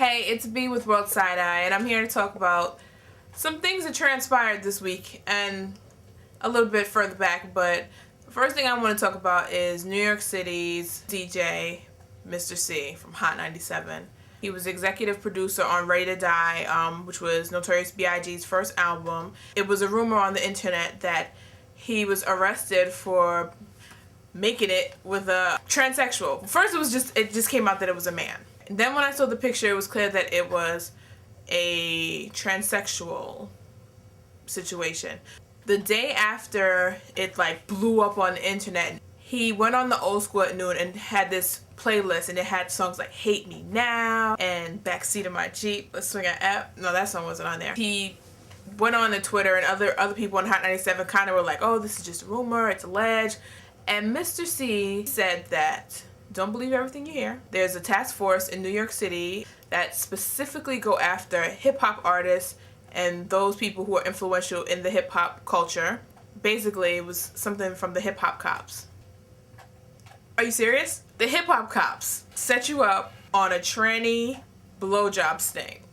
Hey, it's B with World Side Eye, and I'm here to talk about some things that transpired this week and a little bit further back. But the first thing I want to talk about is New York City's DJ, Mister Cee from Hot 97. He was executive producer on Ready to Die, which was Notorious B.I.G.'s first album. It was a rumor on the internet that he was arrested for making it with a transsexual. First, it just came out that it was a man. And then when I saw the picture, it was clear that it was a transsexual situation. The day after it blew up on the internet, he went on the Old School at Noon and had this playlist, and it had songs like Hate Me Now and Backseat of My Jeep, Let's Swing an App. No, that song wasn't on there. He went on to Twitter, and other people on Hot 97 kind of were like, oh, this is just a rumor, it's alleged. And Mister Cee said that, don't believe everything you hear. There's a task force in New York City that specifically go after hip-hop artists and those people who are influential in the hip-hop culture. Basically, it was something from the hip-hop cops. Are you serious? The hip-hop cops set you up on a tranny blowjob sting.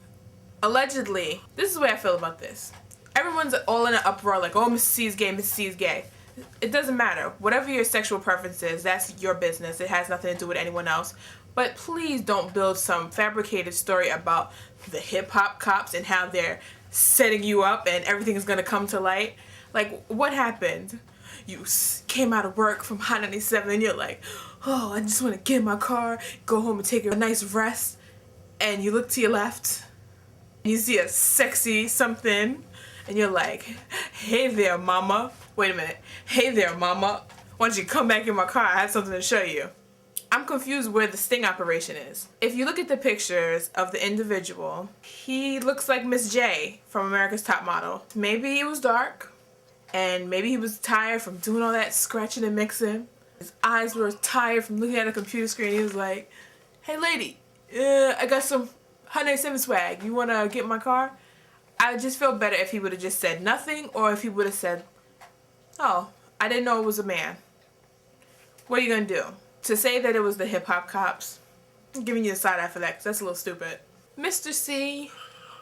Allegedly, this is the way I feel about this. Everyone's all in an uproar like, oh, Mister Cee is gay, Mister Cee is gay. It doesn't matter. Whatever your sexual preference is, that's your business. It has nothing to do with anyone else. But please don't build some fabricated story about the hip-hop cops and how they're setting you up and everything is going to come to light. Like, what happened? You came out of work from Hot 97 and you're like, oh, I just want to get in my car, go home and take a nice rest. And you look to your left, and you see a sexy something, and you're like, hey there, mama. Wait a minute. Hey there, mama. Why don't you come back in my car? I have something to show you. I'm confused where the sting operation is. If you look at the pictures of the individual, he looks like Miss J from America's Top Model. Maybe it was dark, and maybe he was tired from doing all that scratching and mixing. His eyes were tired from looking at a computer screen. He was like, hey lady, I got some Hot 97 swag. You wanna get in my car? I would just feel better if he would have just said nothing, or if he would have said, oh, I didn't know it was a man. What are you gonna do? To say that it was the hip-hop cops, I'm giving you the side eye for that because that's a little stupid. Mister Cee,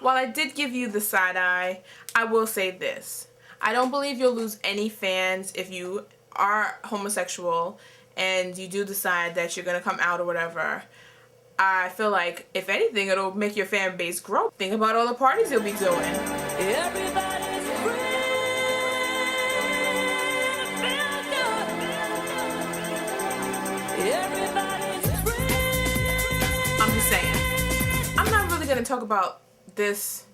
while I did give you the side eye, I will say this. I don't believe you'll lose any fans if you are homosexual and you do decide that you're gonna come out or whatever. I feel like, if anything, it'll make your fan base grow. Think about all the parties you'll be doing. Everybody's free. Everybody's free. I'm just saying. I'm not really gonna talk about this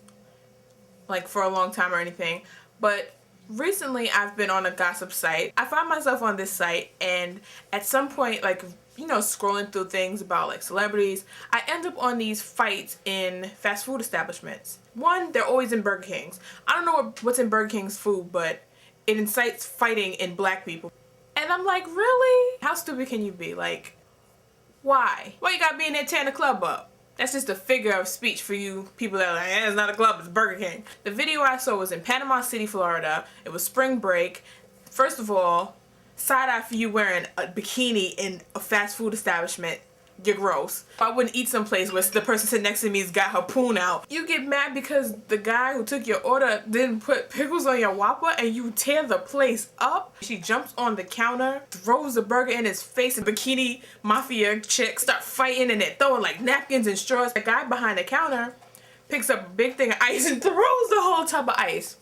for a long time or anything, but recently I've been on a gossip site. I find myself on this site, and at some point, scrolling through things about celebrities, I end up on these fights in fast food establishments. One, they're always in Burger King's. I don't know what's in Burger King's food, but it incites fighting in black people. And I'm like, really? How stupid can you be? Why? Why you gotta be in there tearing the club up? That's just a figure of speech for you people that are like, it's not a club, it's Burger King. The video I saw was in Panama City, Florida. It was spring break. First of all, side eye for you wearing a bikini in a fast food establishment. You're gross. I wouldn't eat someplace where the person sitting next to me's got her poon out. You get mad because the guy who took your order didn't put pickles on your Whopper, and you tear the place up. She jumps on the counter, throws the burger in his face, and bikini mafia chicks start fighting, and they're throwing napkins and straws. The guy behind the counter picks up a big thing of ice and throws the whole tub of ice.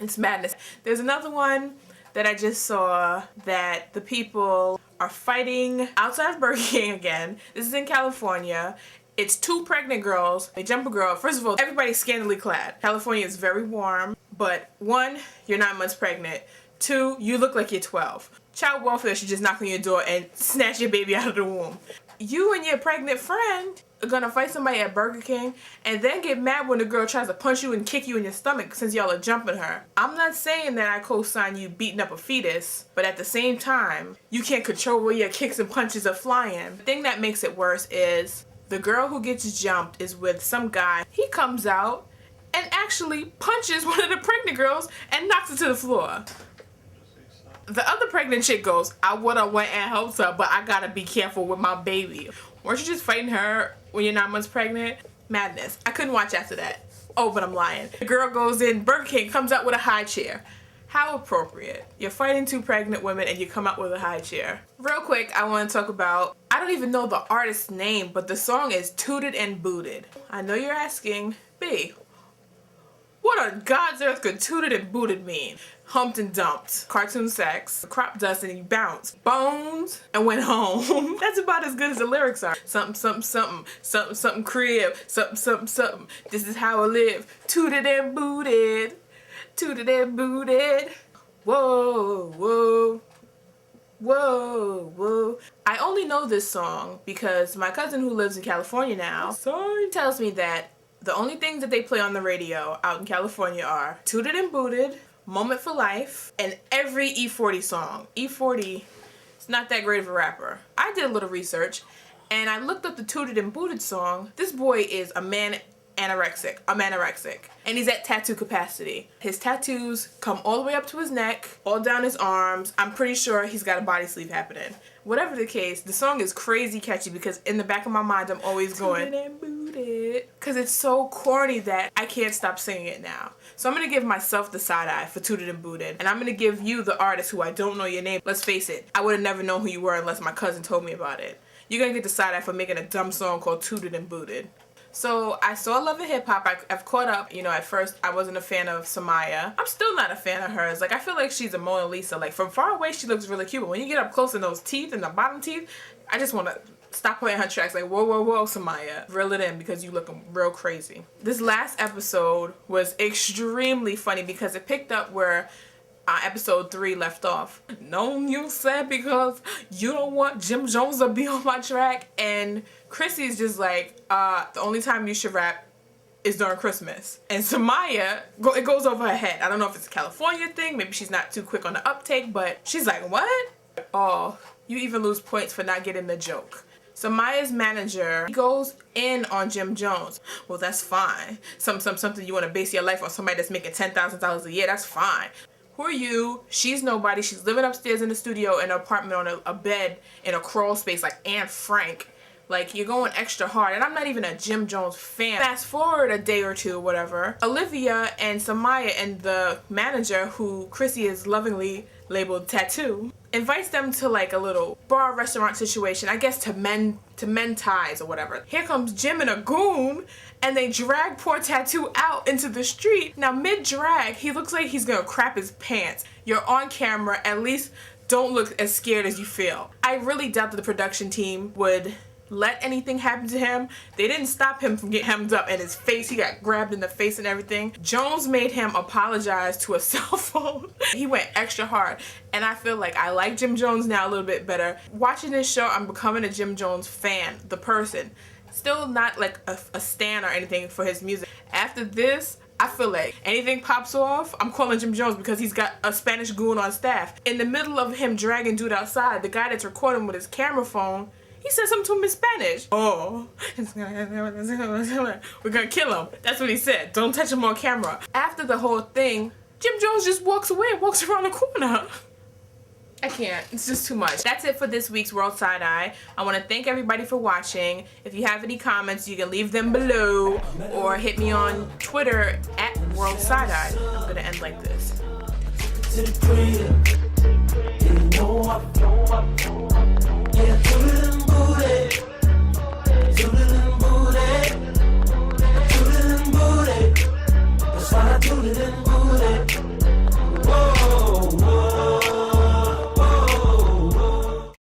It's madness. There's another one that I just saw that the people are fighting outside of Burger King again. This is in California. It's two pregnant girls. They jump a girl. First of all, everybody's scantily clad. California is very warm, but one, you're 9 months pregnant. Two, you look like you're 12. Child welfare should just knock on your door and snatch your baby out of the womb. You and your pregnant friend are gonna fight somebody at Burger King and then get mad when the girl tries to punch you and kick you in your stomach since y'all are jumping her. I'm not saying that I co-sign you beating up a fetus, but at the same time, you can't control where your kicks and punches are flying. The thing that makes it worse is the girl who gets jumped is with some guy. He comes out and actually punches one of the pregnant girls and knocks her to the floor. The other pregnant chick goes, I would've went and helped her, but I gotta be careful with my baby. Weren't you just fighting her when you're 9 months pregnant? Madness. I couldn't watch after that. Oh, but I'm lying. The girl goes in, Burger King comes out with a high chair. How appropriate. You're fighting 2 pregnant women and you come out with a high chair. Real quick, I want to talk about, I don't even know the artist's name, but the song is Tooted and Booted. I know you're asking, B, what on God's earth could tooted and booted mean? Humped and dumped, cartoon sex, crop dust and he bounced, bones and went home. That's about as good as the lyrics are. Something, something, something, something, something crib, something, something, something. This is how I live. Tooted and booted, tooted and booted. Whoa, whoa. Whoa, whoa. I only know this song because my cousin who lives in California now tells me that the only things that they play on the radio out in California are Tooted and Booted, Moment for Life, and every E40 song. E40 is not that great of a rapper. I did a little research and I looked up the Tooted and Booted song. This boy is a man anorexic, and he's at tattoo capacity. His tattoos come all the way up to his neck, all down his arms. I'm pretty sure he's got a body sleeve happening. Whatever the case, the song is crazy catchy because in the back of my mind I'm always going because it's so corny that I can't stop singing it now. So I'm gonna give myself the side eye for Tooted and Booted, and I'm gonna give you, the artist who I don't know your name. Let's face it, I would have never known who you were unless my cousin told me about it. You're gonna get the side eye for making a dumb song called Tooted and Booted. So I saw Love and Hip Hop. I've caught up. You know, at first I wasn't a fan of Samaya. I'm still not a fan of hers. Like, I feel like she's a Mona Lisa. Like, from far away she looks really cute, but when you get up close in those teeth and the bottom teeth, I just want to stop playing her tracks. Like, whoa, whoa, whoa, Samaya, reel it in because you looking real crazy. This last episode was extremely funny because it picked up where episode 3 left off. No, you said because you don't want Jim Jones to be on my track, and Chrissy's just like, the only time you should rap is during Christmas. And Samaya, it goes over her head. I don't know if it's a California thing, maybe she's not too quick on the uptake, but she's like, what? Oh, you even lose points for not getting the joke. Samaya's manager, he goes in on Jim Jones. Well, that's fine. Something you want to base your life on somebody that's making $10,000 a year, that's fine. Who are you? She's nobody. She's living upstairs in the studio in an apartment on a bed in a crawl space like Anne Frank. Like, you're going extra hard, and I'm not even a Jim Jones fan. Fast forward a day or two, whatever. Olivia and Samaya and the manager, who Chrissy is lovingly labeled Tattoo, invites them to like a little bar restaurant situation, I guess to mend ties or whatever. Here comes Jim and a goon, and they drag poor Tattoo out into the street. Now mid-drag, he looks like he's gonna crap his pants. You're on camera, at least don't look as scared as you feel. I really doubt that the production team would let anything happen to him. They didn't stop him from getting hemmed up, and his face, he got grabbed in the face and everything. Jones made him apologize to a cell phone. He went extra hard, and I feel like I like Jim Jones now a little bit better. Watching this show, I'm becoming a Jim Jones fan, the person. Still not like a stan or anything for his music. After this, I feel like anything pops off, I'm calling Jim Jones because he's got a Spanish goon on staff. In the middle of him dragging dude outside, the guy that's recording with his camera phone, he said something to him in Spanish. Oh, we're gonna kill him. That's what he said. Don't touch him on camera. After the whole thing, Jim Jones just walks away and walks around the corner. I can't. It's just too much. That's it for this week's World Side Eye. I want to thank everybody for watching. If you have any comments, you can leave them below or hit me on Twitter at World Side Eye. I'm gonna end like this. Yeah,